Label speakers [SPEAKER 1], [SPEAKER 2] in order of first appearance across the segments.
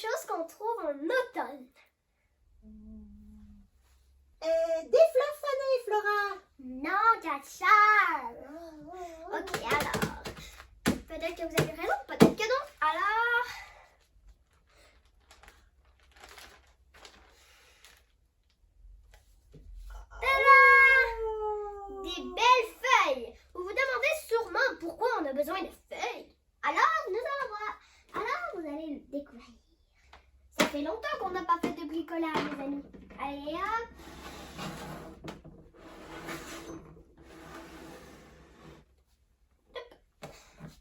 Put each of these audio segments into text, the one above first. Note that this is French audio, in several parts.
[SPEAKER 1] chose qu'on trouve en automne.
[SPEAKER 2] Des fleurs fanées, Flora.
[SPEAKER 1] Non, Katia. Ok, alors. Peut-être que vous avez raison, peut-être que non. Alors. Tada! Des belles feuilles. Vous vous demandez sûrement pourquoi on a besoin de feuilles. Alors, nous allons voir. Alors, vous allez le découvrir. Ça fait longtemps qu'on n'a pas fait de bricolage, les amis. Allez, hop.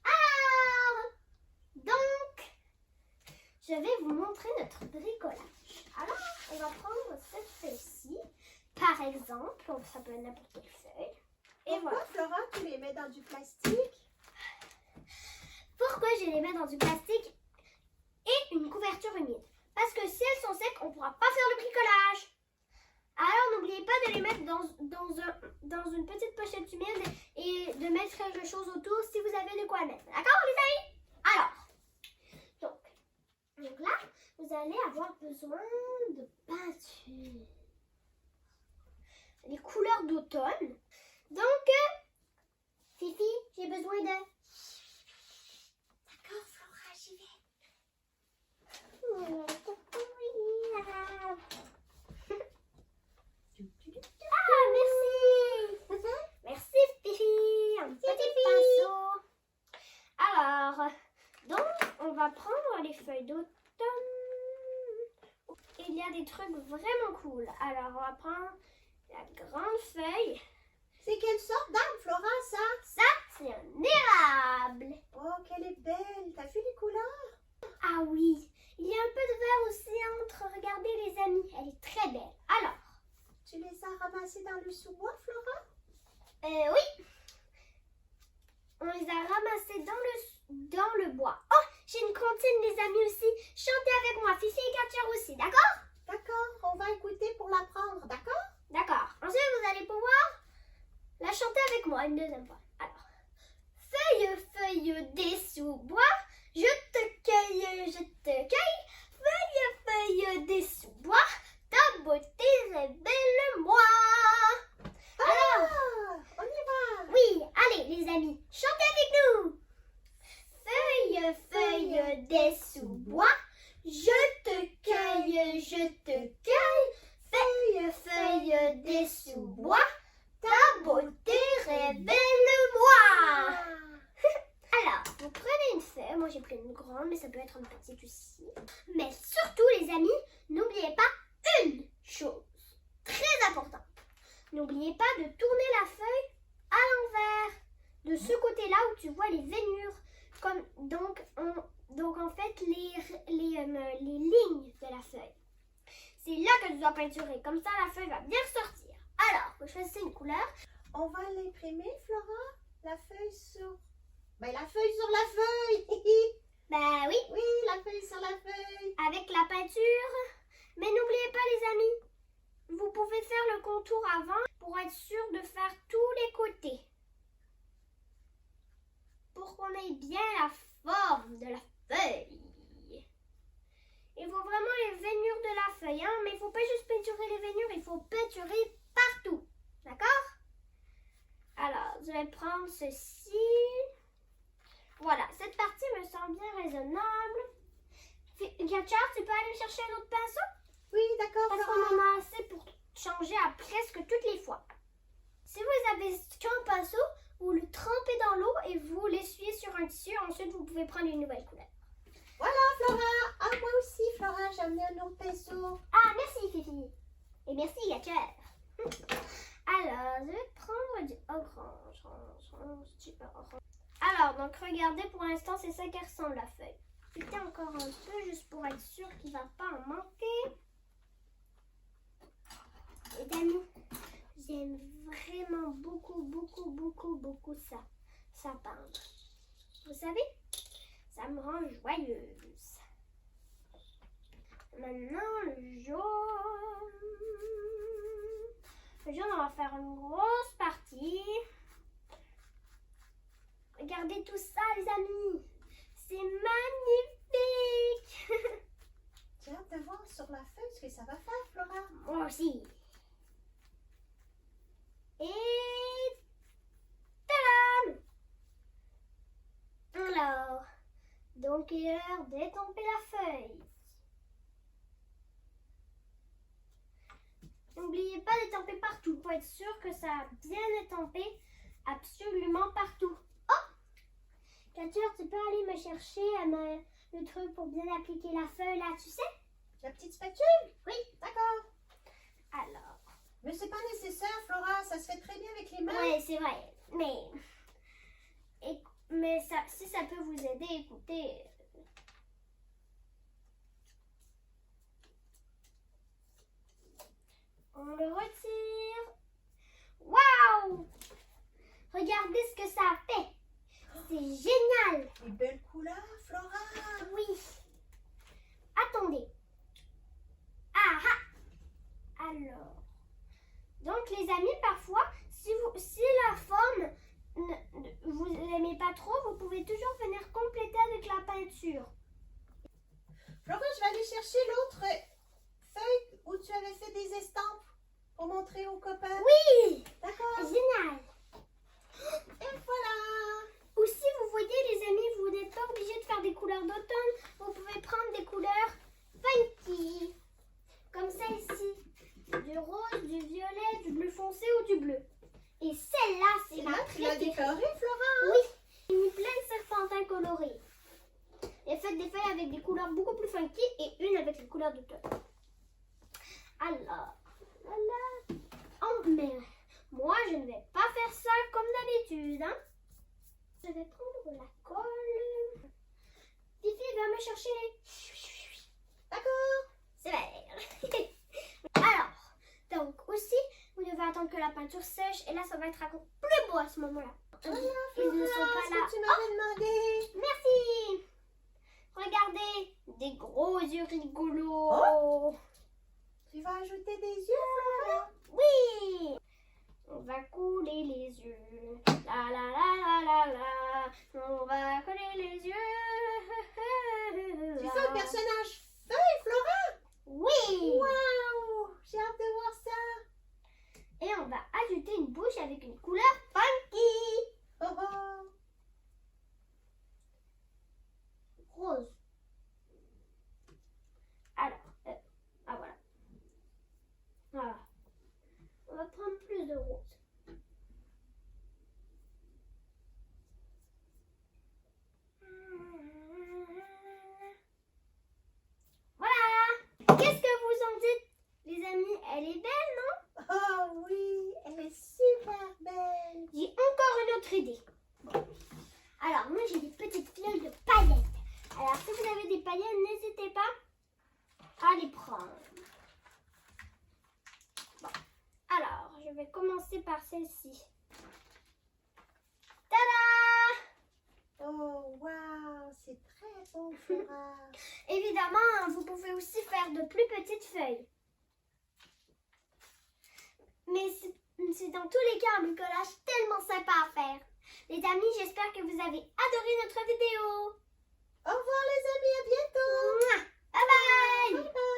[SPEAKER 1] Alors, donc, je vais vous montrer notre bricolage. Alors, on va prendre cette feuille-ci. Par exemple, ça peut être n'importe quelle feuille. Et
[SPEAKER 2] Pourquoi,
[SPEAKER 1] voilà.
[SPEAKER 2] Flora, tu les mets dans du plastique?
[SPEAKER 1] Pourquoi je les mets dans du plastique et une couverture humide? Parce que si elles sont secs, on ne pourra pas faire le bricolage. Alors, n'oubliez pas de les mettre dans une petite pochette humide et de mettre quelque chose autour si vous avez de quoi mettre. D'accord, les amis? Alors, donc là, vous allez avoir besoin de peinture. Les couleurs d'automne. Donc, Fifi, j'ai besoin de... D'accord, Flora, j'y vais. Ah, merci. Merci, Fifi. Un petit pinceau. Alors, donc, on va prendre les feuilles d'automne. Il y a des trucs vraiment cool. Alors, on va prendre la grande feuille.
[SPEAKER 2] C'est quelle sorte d'arbre, Flora, ça?
[SPEAKER 1] Ça, c'est un érable.
[SPEAKER 2] Oh, qu'elle est belle. T'as vu les couleurs?
[SPEAKER 1] Ah oui, il y a un peu de vert aussi entre. Regardez les amis, elle est très belle. Alors,
[SPEAKER 2] Tu les as ramassés dans le sous-bois, Flora?
[SPEAKER 1] oui, on les a ramassés dans le bois. Oh, j'ai une comptine les amis aussi. Chantez avec moi, Fifi et Katia aussi, d'accord?
[SPEAKER 2] D'accord, on va écouter pour l'apprendre, d'accord?
[SPEAKER 1] D'accord. Ensuite, vous allez pouvoir la chanter avec moi une deuxième fois. Alors, feuille, feuille des sous-bois, je te cueille, je te cueille. Feuille, feuille des sous-bois, ta beauté révèle-moi. Alors,
[SPEAKER 2] On y va!
[SPEAKER 1] oui, allez les amis, chantez avec nous. Feuille, feuille des sous-bois, je te cueille, je te cueille. Feuille, feuille des sous-bois, ta beauté révèle-moi. Alors, vous prenez une feuille, moi j'ai pris une grande, mais ça peut être une petite aussi. Mais surtout les amis, n'oubliez pas une chose très importante. N'oubliez pas de tourner la feuille à l'envers, de ce côté-là où tu vois les veinures. Donc en fait les lignes de la feuille. C'est là que tu dois peinturer, comme ça la feuille va bien sortir. Alors, vous choisissez une couleur.
[SPEAKER 2] On va l'imprimer, Flora? La feuille sur... la feuille sur la feuille!
[SPEAKER 1] Bah oui,
[SPEAKER 2] Oui, la feuille sur la feuille!
[SPEAKER 1] avec la peinture. Mais n'oubliez pas les amis, vous pouvez faire le contour avant pour être sûr de faire tous les côtés. Pour qu'on ait bien la forme de la feuille. Il faut vraiment les veinures de la feuille, hein, mais il ne faut pas juste peinturer les veinures, il faut peinturer partout. D'accord? Alors, je vais prendre ceci. Voilà, cette partie me semble bien raisonnable. Katia, tu peux aller chercher un autre pinceau?
[SPEAKER 2] Oui, d'accord,
[SPEAKER 1] Parce
[SPEAKER 2] Flora.
[SPEAKER 1] qu'on en a assez pour changer à presque toutes les fois. Si vous avez qu'un pinceau, vous le trempez dans l'eau et vous l'essuyez sur un tissu. Ensuite, vous pouvez prendre une nouvelle couleur.
[SPEAKER 2] Voilà, Flora! Ah, moi aussi, Flora, j'ai amené un autre pinceau.
[SPEAKER 1] Ah, merci Fifi. Et merci Katia. Alors, je vais prendre du orange. Alors, donc regardez, pour l'instant, c'est ça qui ressemble la feuille. Piquez encore un peu, juste pour être sûr qu'il ne va pas en manquer. Les amis, j'aime vraiment beaucoup ça peindre. Vous savez, ça me rend joyeuse. Maintenant, le jaune. Le jaune, on va faire une grosse partie. Regardez tout ça, les amis. C'est magnifique.
[SPEAKER 2] sur la feuille ce que ça va faire, Flora.
[SPEAKER 1] Moi aussi. Et tadam! Alors, donc il est l'heure d'étamper la feuille. N'oubliez pas d'étamper partout pour être sûr que ça a bien étampé absolument partout. Oh! Kature, tu peux aller me chercher le truc pour bien appliquer la feuille là, tu sais?
[SPEAKER 2] La petite spatule?
[SPEAKER 1] Oui.
[SPEAKER 2] D'accord.
[SPEAKER 1] Alors.
[SPEAKER 2] Mais c'est pas nécessaire, Flora. Ça se fait très bien avec les mains.
[SPEAKER 1] Oui, c'est vrai. Mais ça, si ça peut vous aider, écoutez. On le retire. Waouh! Regardez ce que ça a fait. C'est génial.
[SPEAKER 2] Des belles couleurs, Flora.
[SPEAKER 1] Oui. Attendez. Ah ah. Alors. Donc les amis, parfois, si la forme vous n'aimez pas trop, vous pouvez toujours venir compléter avec la peinture.
[SPEAKER 2] Flora, je vais aller chercher l'autre feuille où tu avais fait des estampes pour montrer aux copains.
[SPEAKER 1] Oui!
[SPEAKER 2] D'accord.
[SPEAKER 1] Génial!
[SPEAKER 2] Et voilà.
[SPEAKER 1] Aussi, vous voyez les amis, vous n'êtes pas obligé de faire des couleurs d'automne. Vous pouvez prendre des couleurs funky. Comme ça ici. Du rose, du violet, du bleu foncé ou du bleu. Et celle-là, c'est ma
[SPEAKER 2] Tu l'as
[SPEAKER 1] préférée.
[SPEAKER 2] décorée, Flora?
[SPEAKER 1] Oui, j'ai mis plein de serpentins colorés. J'ai fait des feuilles avec des couleurs beaucoup plus funky et une avec les couleurs d'automne. Alors, voilà. Oh, mais moi, je ne vais pas faire ça comme d'habitude. Hein. Je vais prendre la colle. Fifi, va me chercher les...
[SPEAKER 2] D'accord.
[SPEAKER 1] C'est vert. Alors, donc aussi, vous devez attendre que la peinture sèche et là, ça va être encore plus beau à ce moment-là.
[SPEAKER 2] Voilà,
[SPEAKER 1] Ils ne
[SPEAKER 2] Flora,
[SPEAKER 1] sont pas
[SPEAKER 2] ce
[SPEAKER 1] là.
[SPEAKER 2] que tu m'avais demandé.
[SPEAKER 1] Merci. Regardez, des gros yeux rigolos.
[SPEAKER 2] Oh. Tu vas ajouter des yeux, Flora?
[SPEAKER 1] Oui. On va couler les yeux. La la la la la la. On va coller les yeux.
[SPEAKER 2] Tu fais un personnage feuille, Flora?
[SPEAKER 1] Oui.
[SPEAKER 2] Waouh! J'ai hâte de voir ça.
[SPEAKER 1] Et on va ajouter une bouche avec une couleur funky.
[SPEAKER 2] Oh oh.
[SPEAKER 1] Rose. Alors, ah voilà. Voilà. On va prendre plus de rose. Voilà. Qu'est-ce que vous en dites, les amis? Elle est belle, non?
[SPEAKER 2] Oh oui, elle est super belle.
[SPEAKER 1] J'ai encore une autre idée. Bon. Alors, moi, j'ai des petites fioles de paillettes. Alors, si vous avez des paillettes, n'hésitez pas à les prendre. Bon. Alors, je vais commencer par celle-ci. Tada!
[SPEAKER 2] Oh waouh, c'est très beau, Flora.
[SPEAKER 1] Évidemment, vous pouvez aussi faire de plus petites feuilles. Mais c'est dans tous les cas un bricolage tellement sympa à faire. Les amis, j'espère que vous avez adoré notre vidéo.
[SPEAKER 2] Au revoir les amis, à bientôt.
[SPEAKER 1] Mouah. Bye bye!
[SPEAKER 2] Bye bye.